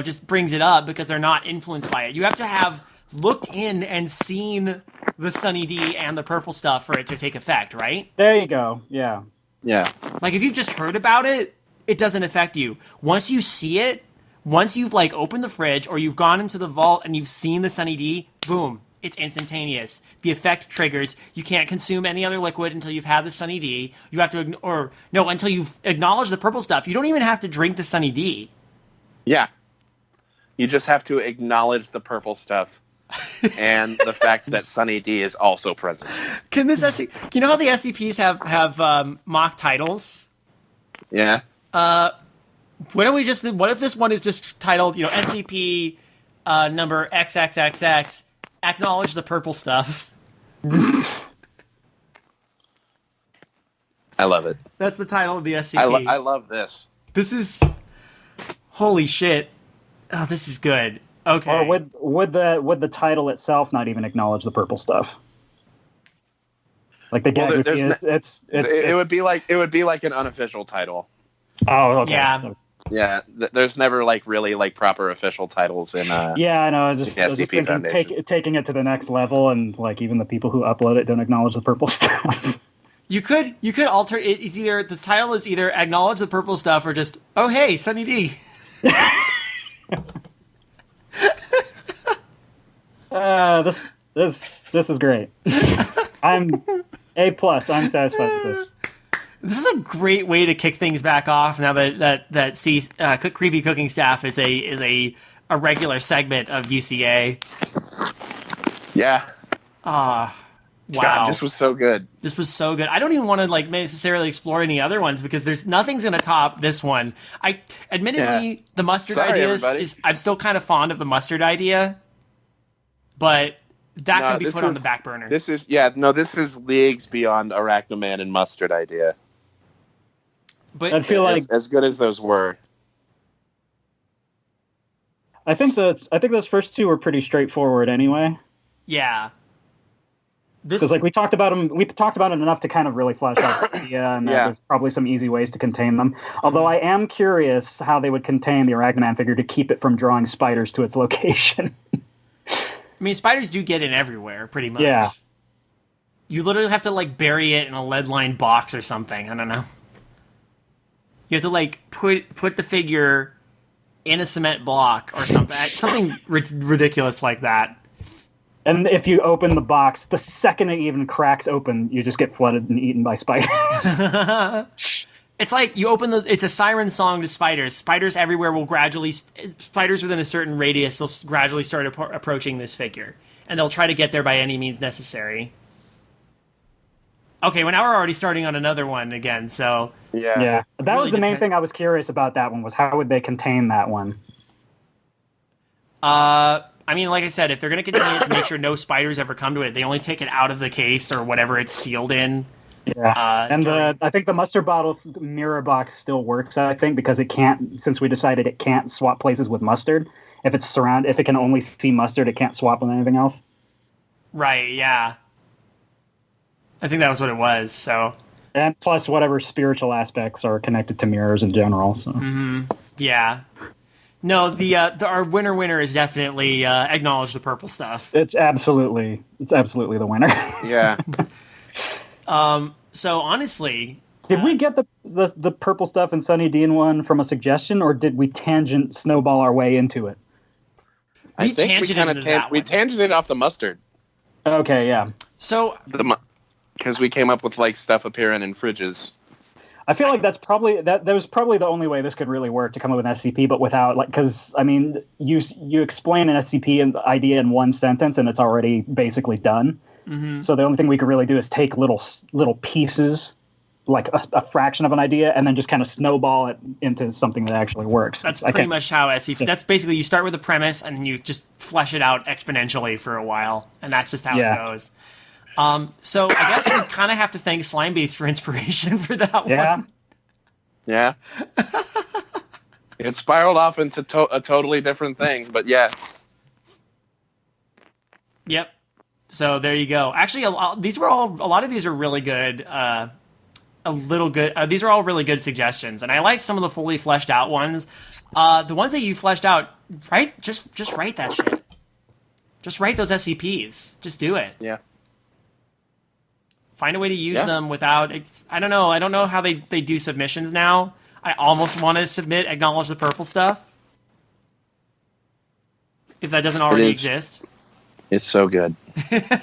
just brings it up because they're not influenced by it. You have to have looked in and seen the Sunny D and the purple stuff for it to take effect, right? There you go. Yeah. Yeah. Like, if you've just heard about it, it doesn't affect you. Once you see it, once you've, like, opened the fridge or you've gone into the vault and you've seen the Sunny D, boom, it's instantaneous. The effect triggers. You can't consume any other liquid until you've had the Sunny D. You have to, until you've acknowledged the purple stuff. You don't even have to drink the Sunny D. Yeah. You just have to acknowledge the purple stuff and the fact that Sunny D is also present. You know how the SCPs have mock titles? Yeah. What if this one is just titled, SCP number XXXX, acknowledge the purple stuff? I love it. That's the title of the SCP. I love this. This is, holy shit. Oh, this is good. Okay. Or would the title itself not even acknowledge the purple stuff? Like the gag it would be like an unofficial title. Oh, okay. Yeah. Yeah, there's never like really like proper official titles in yeah, I know. I was just thinking taking it to the next level, and like even the people who upload it don't acknowledge the purple stuff. You could alter it. It's either the title is either acknowledge the purple stuff or just, oh hey, Sunny D. This is great. I'm A+. I'm satisfied with this. This is a great way to kick things back off now that Creepy Cooking Staff is a regular segment of UCA. Yeah. Wow. God, this was so good. This was so good. I don't even want to like necessarily explore any other ones because nothing's going to top this one. The mustard idea is I'm still kind of fond of the mustard idea, but that can be put on the back burner. This is leagues beyond Arachnoman and mustard idea. But I feel like as good as those were. I think those first two were pretty straightforward anyway. Yeah. Because we talked about them enough to kind of really flesh out the idea, and there's probably some easy ways to contain them. Although I am curious how they would contain the Arachnoman figure to keep it from drawing spiders to its location. I mean, spiders do get in everywhere, pretty much. Yeah. You literally have to like bury it in a lead-lined box or something. I don't know. You have to like put the figure in a cement block or something ridiculous like that. And if you open the box, the second it even cracks open, you just get flooded and eaten by spiders. It's like you open it's a siren song to spiders. Spiders everywhere spiders within a certain radius will gradually start approaching this figure. And they'll try to get there by any means necessary. Okay, well now we're already starting on another one again, so... Yeah. That really was the main thing I was curious about that one, was how would they contain that one? I mean, like I said, if they're going to contain it to make sure no spiders ever come to it, they only take it out of the case or whatever it's sealed in. Yeah, and I think the mustard bottle mirror box still works. I think because it can't, since we decided it can't swap places with mustard. If it can only see mustard, it can't swap with anything else. Right, yeah. I think that was what it was, so. And plus, whatever spiritual aspects are connected to mirrors in general. So. Yeah. No, our winner is definitely acknowledge the purple stuff. It's absolutely the winner. Yeah. So honestly, did we get the purple stuff in Sunny Dean one from a suggestion, or did we tangent snowball our way into it? I think we tangented off the mustard. Okay, yeah. So because we came up with like stuff appearing in fridges. I feel like that was probably the only way this could really work, to come up with an SCP, but without, like, because I mean, you explain an SCP idea in one sentence and it's already basically done. Mm-hmm. So the only thing we could really do is take little pieces, like a fraction of an idea, and then just kind of snowball it into something that actually works. That's pretty much how SCP. That's basically, you start with a premise and you just flesh it out exponentially for a while, and that's just how it goes. So I guess we kind of have to thank Slimebeast for inspiration for that one. Yeah. It spiraled off into a totally different thing, but yeah. Yep. So there you go. Actually, a lot of these are really good. These are all really good suggestions, and I like some of the fully fleshed out ones. The ones that you fleshed out, right? Just write that shit. Just write those SCPs. Just do it. Yeah. Find a way to use them without. I don't know. I don't know how they do submissions now. I almost want to submit acknowledge the purple stuff, if that doesn't already exist. It's so good.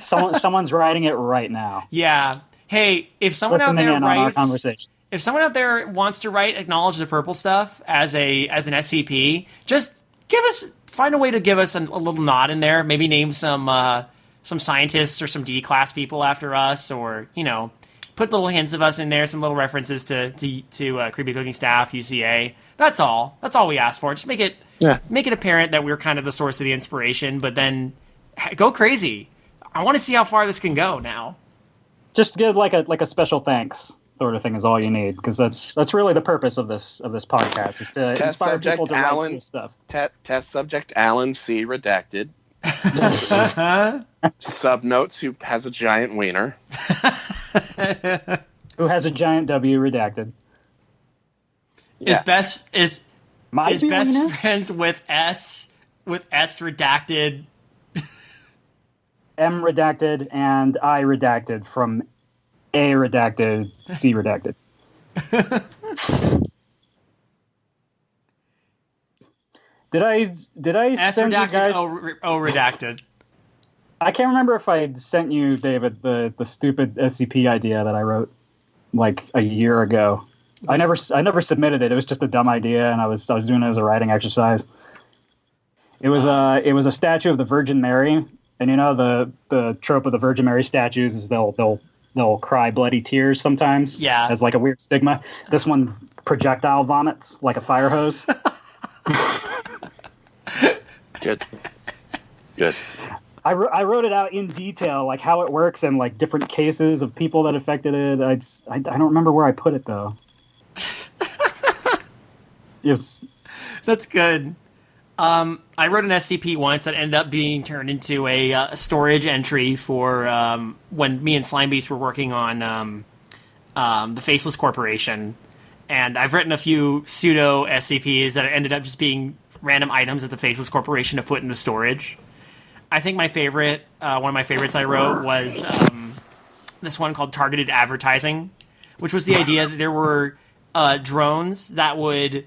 Someone's writing it right now. Yeah. Hey, if someone out there wants to write acknowledge the purple stuff as an SCP, just find a way to give us a little nod in there. Maybe name some scientists or some D-class people after us, or put little hints of us in there, some little references to Creepy Cooking Staff, UCA. That's all. That's all we ask for. Just make it apparent that we're kind of the source of the inspiration, but then go crazy. I want to see how far this can go now. Just give like a special thanks sort of thing is all you need, because that's really the purpose of this podcast, is to inspire people to write cool stuff. Test subject Alan C. redacted. Subnotes who has a giant wiener. Who has a giant W redacted. Yeah. Is best friends with S redacted. M redacted and I redacted from A redacted, C redacted. Did I S send redacted, you guys? O redacted. I can't remember if I sent you, David, the stupid SCP idea that I wrote like a year ago. I never submitted it. It was just a dumb idea, and I was doing it as a writing exercise. It was a statue of the Virgin Mary, and the trope of the Virgin Mary statues is they'll cry bloody tears sometimes. Yeah. As like a weird stigma. This one projectile vomits like a fire hose. Good. I wrote it out in detail, like how it works and like different cases of people that affected it. I don't remember where I put it though. That's good. I wrote an SCP once that ended up being turned into a storage entry for when me and Slimebeast were working on the Faceless Corporation, and I've written a few pseudo SCPs that ended up just being random items that the Faceless Corporation have put in the storage. I think my favorite, one of my favorites I wrote was this one called Targeted Advertising, which was the idea that there were drones that would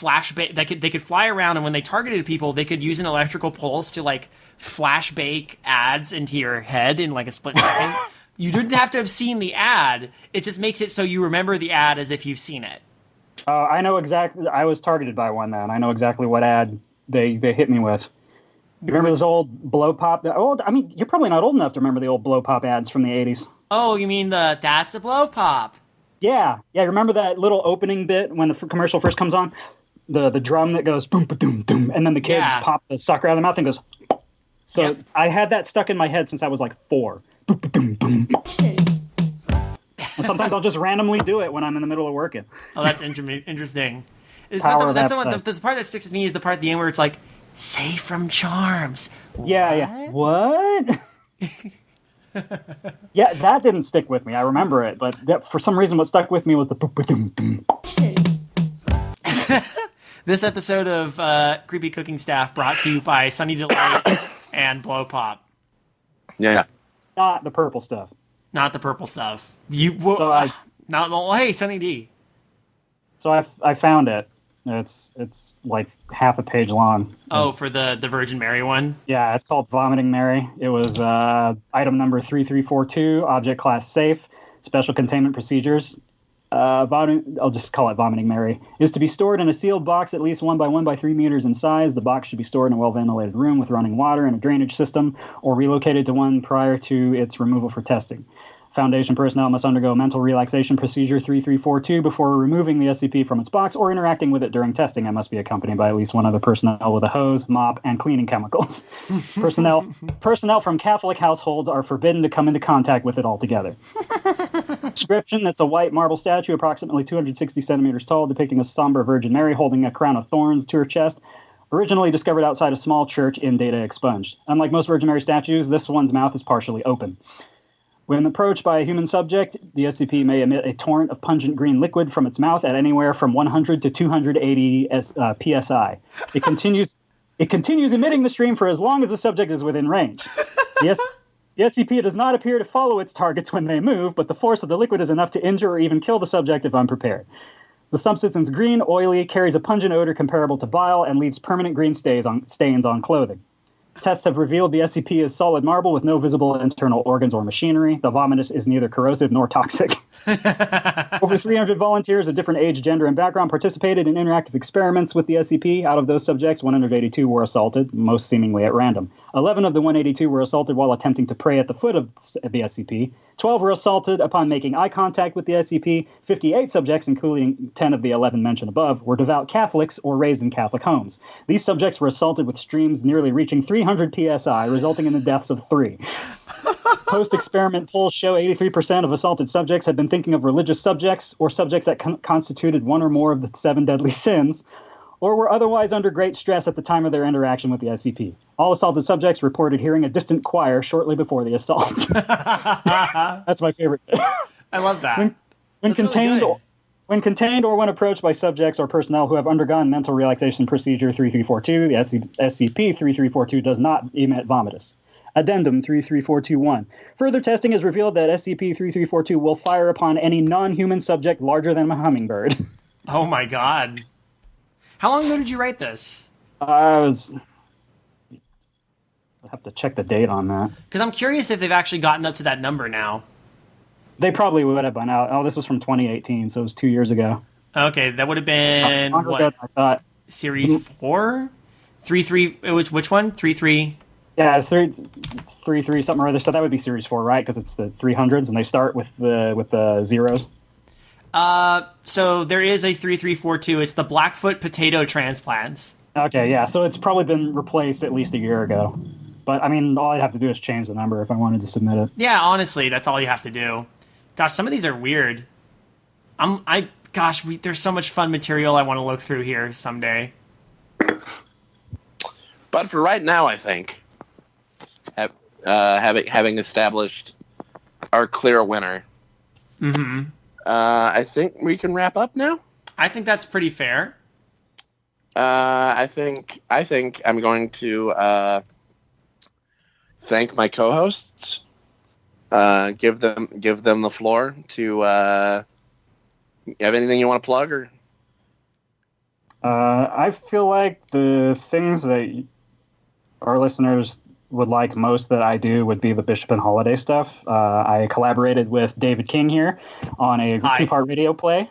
they could fly around, and when they targeted people, they could use an electrical pulse to like flash bake ads into your head in like a split second. You didn't have to have seen the ad. It just makes it so you remember the ad as if you've seen it. I know exactly. I was targeted by one then. I know exactly what ad they hit me with. You remember those old blow pop? I mean, you're probably not old enough to remember the old blow pop ads from the 80s. Oh, you mean that's a blow pop? Yeah. Remember that little opening bit when the commercial first comes on? The drum that goes boom, boom, boom, and then the kids pop the sucker out of the mouth and goes. So I had that stuck in my head since I was like 4. Boom, boom, boom. And sometimes I'll just randomly do it when I'm in the middle of working. Oh, that's interesting. Is Power that's of the, that one, the part that sticks with me is the part at the end where it's like, safe from charms. Yeah. What? Yeah, that didn't stick with me. I remember it, but for some reason, what stuck with me was the. This episode of Creepy Cooking Staff brought to you by Sunny Delight and Blow Pop. Yeah. Not the purple stuff. Not the purple stuff. Hey, Sunny D. So I found it. It's like half a page long. Oh, for the Virgin Mary one? Yeah, it's called Vomiting Mary. It was item number 3342, object class safe, special containment procedures. I'll just call it Vomiting Mary. Is to be stored in a sealed box at least 1 by 1 by 3 meters in size. The box should be stored in a well-ventilated room with running water and a drainage system, or relocated to one prior to its removal for testing. Foundation personnel must undergo a mental relaxation procedure 3342 before removing the SCP from its box or interacting with it during testing, and must be accompanied by at least one other personnel with a hose, mop, and cleaning chemicals. Personnel from Catholic households are forbidden to come into contact with it altogether. Description: it's a white marble statue approximately 260 centimeters tall, depicting a somber Virgin Mary holding a crown of thorns to her chest. Originally discovered outside a small church in data expunged. Unlike most Virgin Mary statues, this one's mouth is partially open. When approached by a human subject, the SCP may emit a torrent of pungent green liquid from its mouth at anywhere from 100 to 280 psi. It continues emitting the stream for as long as the subject is within range. The SCP does not appear to follow its targets when they move, but the force of the liquid is enough to injure or even kill the subject if unprepared. The substance is green, oily, carries a pungent odor comparable to bile, and leaves permanent green stains on clothing. Tests have revealed the SCP is solid marble with no visible internal organs or machinery. The vomitus is neither corrosive nor toxic. Over 300 volunteers of different age, gender, and background participated in interactive experiments with the SCP. Out of those subjects, 182 were assaulted, most seemingly at random. 11 of the 182 were assaulted while attempting to pray at the foot of the SCP. 12 were assaulted upon making eye contact with the SCP. 58 subjects, including 10 of the 11 mentioned above, were devout Catholics or raised in Catholic homes. These subjects were assaulted with streams nearly reaching 300 psi, resulting in the deaths of 3. Post-experiment polls show 83% of assaulted subjects had been thinking of religious subjects or subjects that constituted one or more of the 7 deadly sins, or were otherwise under great stress at the time of their interaction with the SCP. All assaulted subjects reported hearing a distant choir shortly before the assault. That's my favorite. I love that. When contained or when approached by subjects or personnel who have undergone mental relaxation procedure 3342, the SCP-3342 does not emit vomitus. Addendum 33421. Further testing has revealed that SCP-3342 will fire upon any non-human subject larger than a hummingbird. Oh my god. How long ago did you write this? I'll have to check the date on that. Because I'm curious if they've actually gotten up to that number now. They probably would have by now. Oh, this was from 2018, so it was 2 years ago. Okay, that would have been, what? I thought. Series 4? 3-3, it was which one? 3-3? Yeah, it's 3-3 something or other. So that would be Series 4, right? Because it's the 300s, and they start with the zeros. So there is a 3342. It's the Blackfoot potato transplants. Okay, yeah. So it's probably been replaced at least a year ago. But, I mean, all I'd have to do is change the number if I wanted to submit it. Yeah, honestly, that's all you have to do. Gosh, some of these are weird. There's so much fun material I want to look through here someday. But for right now, I think, having established our clear winner, I think we can wrap up now. I think that's pretty fair. I think I'm going to thank my co-hosts. Give them the floor to. You have anything you want to plug or? I feel like the things that our listeners would like most that I do would be the Bishop and Holiday stuff. I collaborated with David King here on a 2-part radio play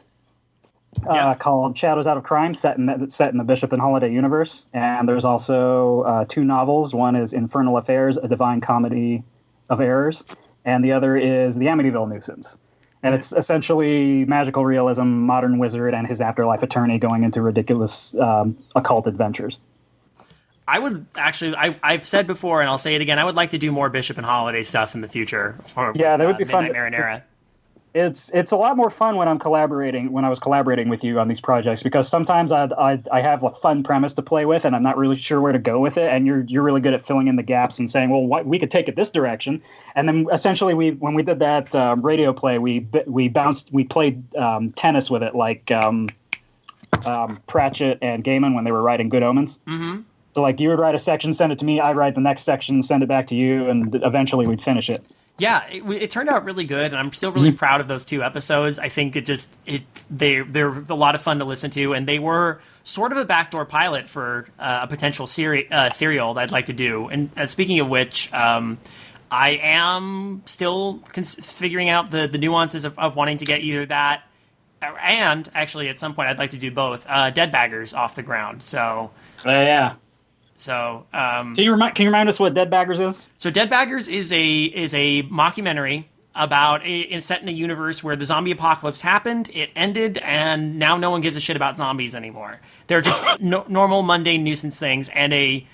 called Shadows Out of Crime, set in the Bishop and Holiday universe. And there's also 2 novels. One is Infernal Affairs, A Divine Comedy of Errors, and the other is The Amityville Nuisance. And it's essentially magical realism, modern wizard and his afterlife attorney going into ridiculous occult adventures. I would actually, I've said before, and I'll say it again, I would like to do more Bishop and Holiday stuff in the future. That would be fun. Midnight Marinara. It's a lot more fun when I was collaborating with you on these projects, because sometimes I have a fun premise to play with and I'm not really sure where to go with it, and you're really good at filling in the gaps and saying, well, we could take it this direction. And then essentially when we did that radio play, we played tennis with it, like Pratchett and Gaiman when they were writing Good Omens. Mm-hmm. So like you would write a section, send it to me, I'd write the next section, send it back to you, and eventually we'd finish it. Yeah, it turned out really good, and I'm still really proud of those 2 episodes. I think they're a lot of fun to listen to, and they were sort of a backdoor pilot for a potential serial that I'd like to do. And speaking of which, I am still figuring out the nuances of wanting to get either that, and actually at some point I'd like to do both, Dead Baggers off the ground. So yeah. So, can you remind us what Dead Baggers is? So, Dead Baggers is a mockumentary about set in a universe where the zombie apocalypse happened, it ended, and now no one gives a shit about zombies anymore. They're just normal, mundane nuisance things. And a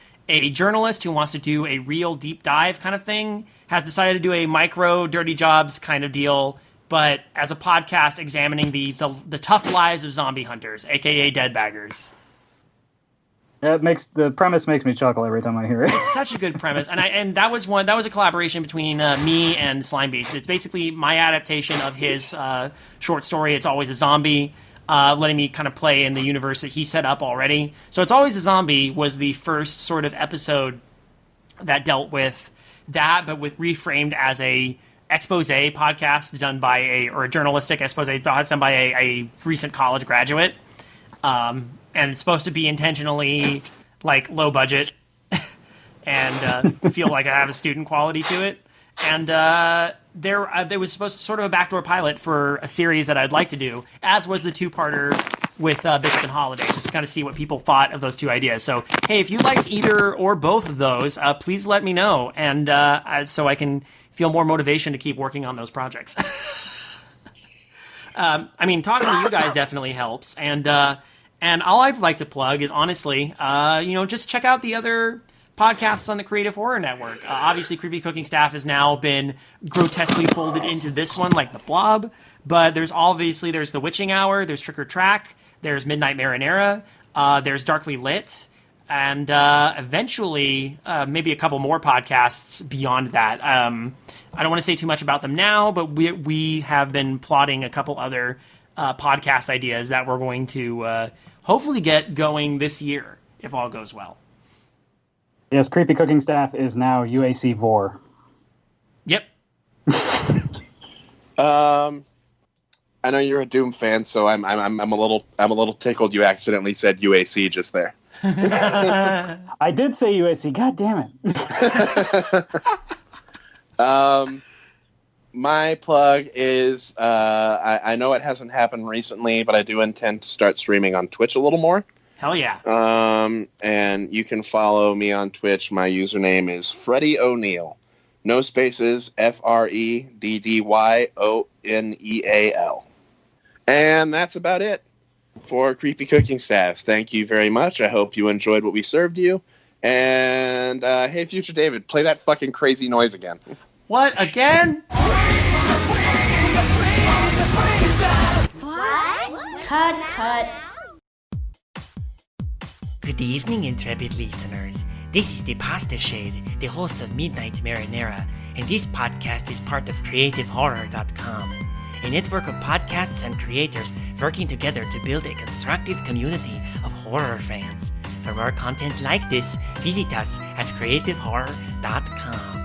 journalist who wants to do a real deep dive kind of thing has decided to do a micro dirty jobs kind of deal, but as a podcast examining the tough lives of zombie hunters, aka Dead Baggers. The premise makes me chuckle every time I hear it. It's such a good premise, and that was a collaboration between me and Slime Beast. It's basically my adaptation of his short story. It's Always a Zombie, letting me kind of play in the universe that he set up already. So It's Always a Zombie was the first sort of episode that dealt with that, but with reframed as a expose podcast done by a journalistic expose done by a recent college graduate. And it's supposed to be intentionally like low budget and feel like I have a student quality to it. And there was supposed to sort of a backdoor pilot for a series that I'd like to do, as was the 2-parter with Bishop and Holiday, just to kind of see what people thought of those 2 ideas. So, hey, if you liked either or both of those, please let me know, and so I can feel more motivation to keep working on those projects. I mean, talking to you guys definitely helps, and all I'd like to plug is, honestly, just check out the other podcasts on the Creative Horror Network. Obviously, Creepy Cooking Staff has now been grotesquely folded into this one, like the Blob. But there's The Witching Hour, there's Trick or Track, there's Midnight Marinara, there's Darkly Lit, and eventually maybe a couple more podcasts beyond that. I don't want to say too much about them now, but we have been plotting a couple other podcast ideas that we're going to hopefully get going this year, if all goes well. Yes, Creepy Cooking Staff is now UAC VOR. Yep. I know you're a Doom fan, so I'm a little tickled you accidentally said UAC just there. I did say UAC. God damn it. My plug is I know it hasn't happened recently, but I do intend to start streaming on Twitch a little more. Hell yeah. And you can follow me on Twitch. My username is Freddie O'Neill. No spaces, FREDDYONEAL. And that's about it for Creepy Cooking Staff. Thank you very much. I hope you enjoyed what we served you. And hey, Future David, play that fucking crazy noise again. What? Again? What? Cut. Good evening, intrepid listeners. This is the Pasta Shade, the host of Midnight Marinara, and this podcast is part of CreativeHorror.com, a network of podcasts and creators working together to build a constructive community of horror fans. For more content like this, visit us at CreativeHorror.com.